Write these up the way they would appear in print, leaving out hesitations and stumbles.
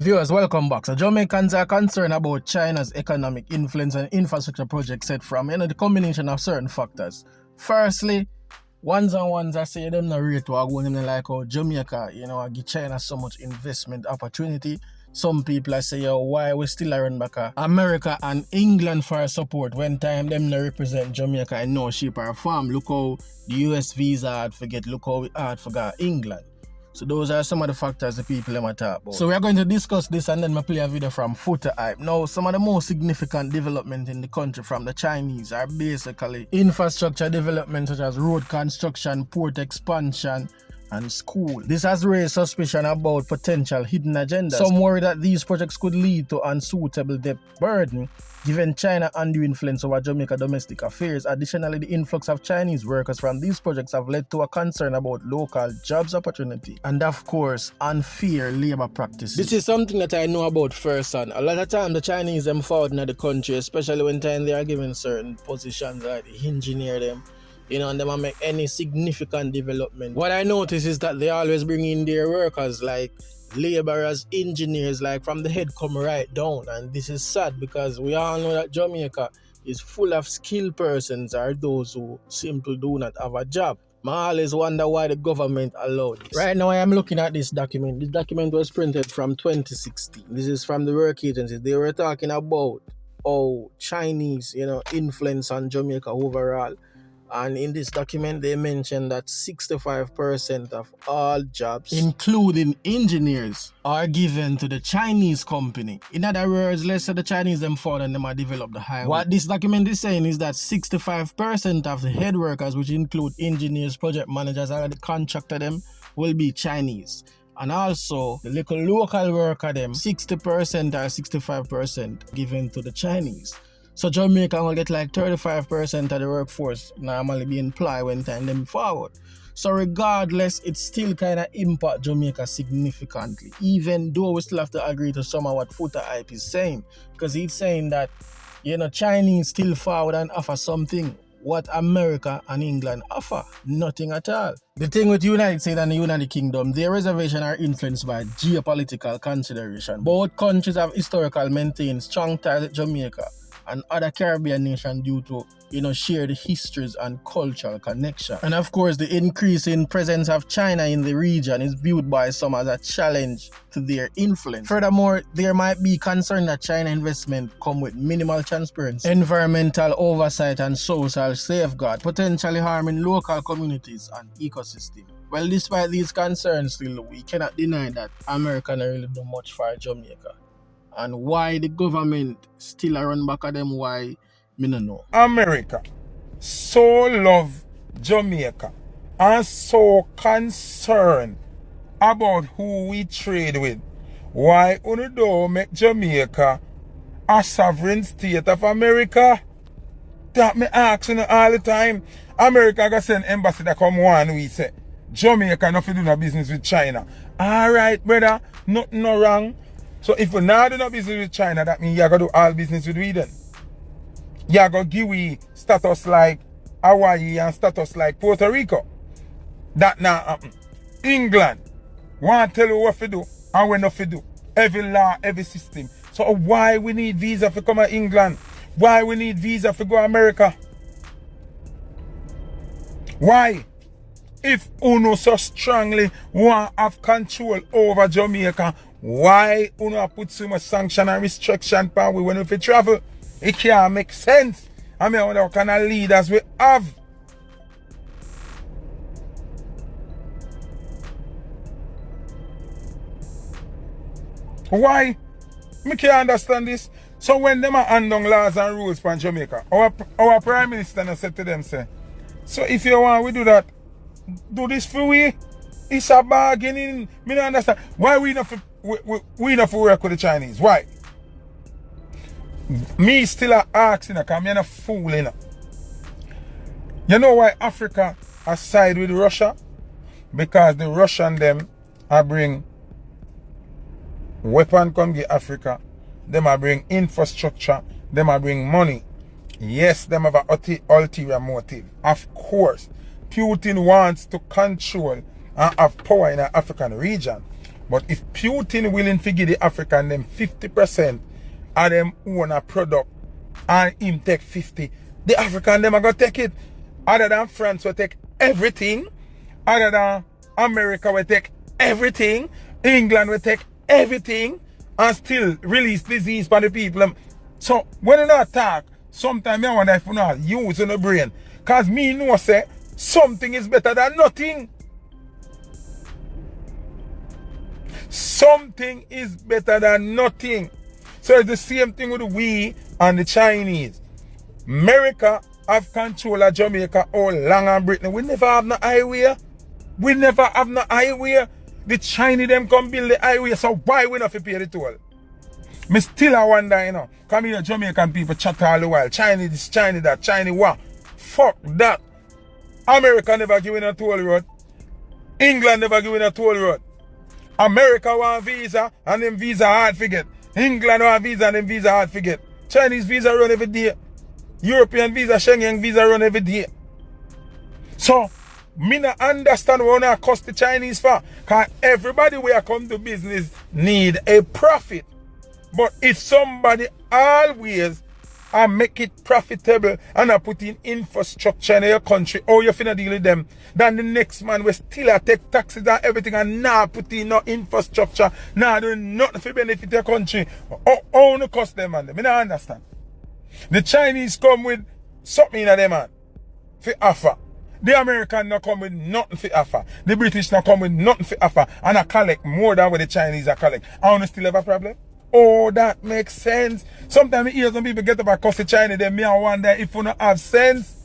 Viewers, welcome back. So Jamaicans are concerned about China's economic influence and infrastructure projects set from the combination of certain factors. Firstly, ones are saying them not rate to go in like how Jamaica, give China so much investment opportunity. Some people are saying, why we still run back America and England for support when time them not represent Jamaica in no shape or form. Look how the US visa hard forget, look how it hard forgot England. So those are some of the factors the people might talk about. So we are going to discuss this and then I play a video from Footer Hype. Now, some of the most significant development in the country from the Chinese are basically infrastructure development such as road construction, port expansion, and school. This has raised suspicion about potential hidden agendas. Some worry that these projects could lead to unsuitable debt burden, given China undue influence over Jamaica domestic affairs. Additionally, the influx of Chinese workers from these projects have led to a concern about local jobs opportunity and, of course, unfair labor practices. This is something that I know about firsthand. A lot of time the Chinese them forward in the country, especially when time they are given certain positions like the engineer them, and they might make any significant development. What I notice is that they always bring in their workers like laborers, engineers, like from the head come right down. And this is sad because we all know that Jamaica is full of skilled persons or those who simply do not have a job. I always wonder why the government allowed this. Right now I am looking at this document. This document was printed from 2016. This is from the work agencies. They were talking about Chinese, influence on Jamaica overall. And in this document, they mentioned that 65% of all jobs, including engineers, are given to the Chinese company. In other words, let's say the Chinese them fought and them are develop the highway. What this document is saying is that 65% of the head workers, which include engineers, project managers, and the contractor them, will be Chinese. And also, the local worker them, 60% or 65% given to the Chinese. So Jamaica will get like 35% of the workforce normally be employed when time them forward. So regardless, it still kind of impact Jamaica significantly, even though we still have to agree to some of what Footer Hype is saying. Because he's saying that, Chinese still forward and offer something what America and England offer. Nothing at all. The thing with United States and the United Kingdom, their reservations are influenced by geopolitical consideration. Both countries have historically maintained strong ties with Jamaica and other Caribbean nations due to, shared histories and cultural connection. And of course, the increasing presence of China in the region is viewed by some as a challenge to their influence. Furthermore, there might be concern that China investment come with minimal transparency, environmental oversight, and social safeguard, potentially harming local communities and ecosystems. Well, despite these concerns, still, we cannot deny that America not really do much for Jamaica. And why the government still run back at them, why, me no know. America so love Jamaica and so concerned about who we trade with. Why you don't make Jamaica a sovereign state of America? That me asking all the time. America got send embassy that come one week say Jamaica not do no business with China. Alright, brother, nothing no wrong. So if we now do no business with China, that means you're going to do all business with we then. You're going to give we status like Hawaii and status like Puerto Rico. That now happen. England want to tell you what to do and what not to do. Every law, every system. So why we need visa to come to England? Why we need visa to go to America? Why? If UNO so strongly want to have control over Jamaica, why UNO put so much sanction and restriction on we when we travel? It can't make sense. I mean, what kind of leaders we have? Why? I can't understand this. So when them are hand down laws and rules for Jamaica, our Prime Minister said to them, say, so if you want we do that, do this for we. It's a bargaining. Me don't understand. Why we not work with the Chinese? Why? Me still asking because I'm not a fool. You know why Africa are side with Russia? Because the Russian them are bring weapon come to Africa. Them are bring infrastructure. Them are bring money. Yes, them have an ulterior motive. Of course. Putin wants to control and have power in the African region. But if Putin willing to give the African them 50% of them own a product and him take 50, the African them are going to take it. Other than France will take everything. Other than America will take everything. England will take everything and still release disease for the people. So when you not talk, sometimes I wonder if you not use in the brain. Because me know say something is better than nothing. Something is better than nothing. So it's the same thing with we and the Chinese. America have control of Jamaica all long and Britain. We never have no highway. We never have no highway. The Chinese them come build the highway, so why we not pay the toll? Me still I wonder, you know. Come here, Jamaican people chat all the while. Chinese this, Chinese that, Chinese what? Fuck that. America never given a toll road. England never given a toll road. America want visa and them visa hard to get. England want visa and them visa hard to get. Chinese visa run every day. European visa, Schengen visa run every day. So, me not understand what I cost the Chinese for. Because everybody where come to business need a profit. But if somebody always make it profitable and put in infrastructure in your country, or you finna deal with them, then the next man will still take taxes and everything and now put in no infrastructure, now do nothing for benefit your country. How no cost them and them? I don't understand. The Chinese come with something in them man for offer. The American not come with nothing for offer. The British not come with nothing for offer. And I collect more than what the Chinese are collect. I want to still have a problem. Oh, that makes sense. Sometimes I hear some people get up and cuss the China, then me I wonder if you don't have sense.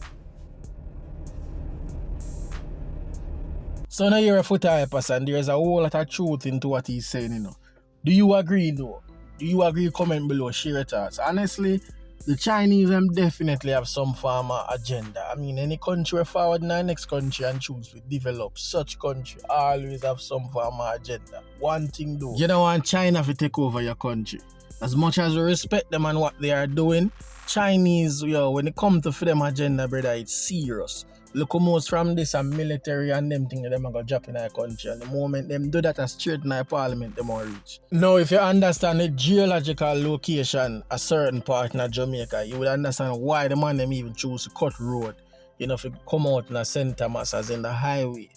So now you're a foot hypers and there's a whole lot of truth into what he's saying, you know. Do you agree though? Do you agree? Comment below, share your thoughts. Honestly, the Chinese them definitely have some form of agenda. I mean, any country forward in the next country and choose to develop, such country always have some form of agenda. One thing though, you don't want China to take over your country. As much as we respect them and what they are doing, Chinese, yo, when it comes to them agenda, brother, it's serious. Look almost from this and military and them thing them are going to drop in our country. And the moment them do that, straight in our parliament, them will reach. Now, if you understand the geological location a certain part in Jamaica, you would understand why the man them even choose to cut road. You know, if you come out in a center mass as in the highway.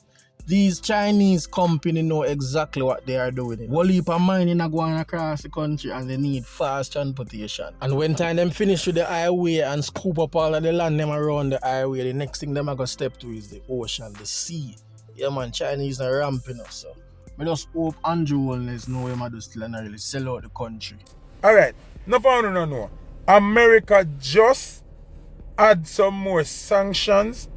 These Chinese company know exactly what they are doing. Whole heap of mining are going across the country and they need fast transportation. And when time them finish with the highway and scoop up all of the land them around the highway, the next thing them are going to step to is the ocean, the sea. Yeah man, Chinese are ramping us. So I just hope Andrew Wellness know him are still and really sell out the country. Alright, no. America just add some more sanctions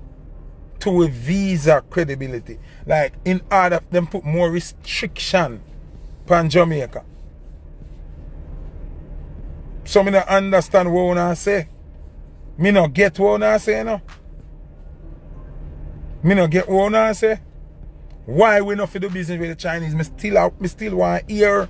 to a visa credibility. Like in order for them put more restriction on Jamaica. So me not understand what I say. Me not get what I say no. Me not get what I say. Why we not for do business with the Chinese? Me still want to hear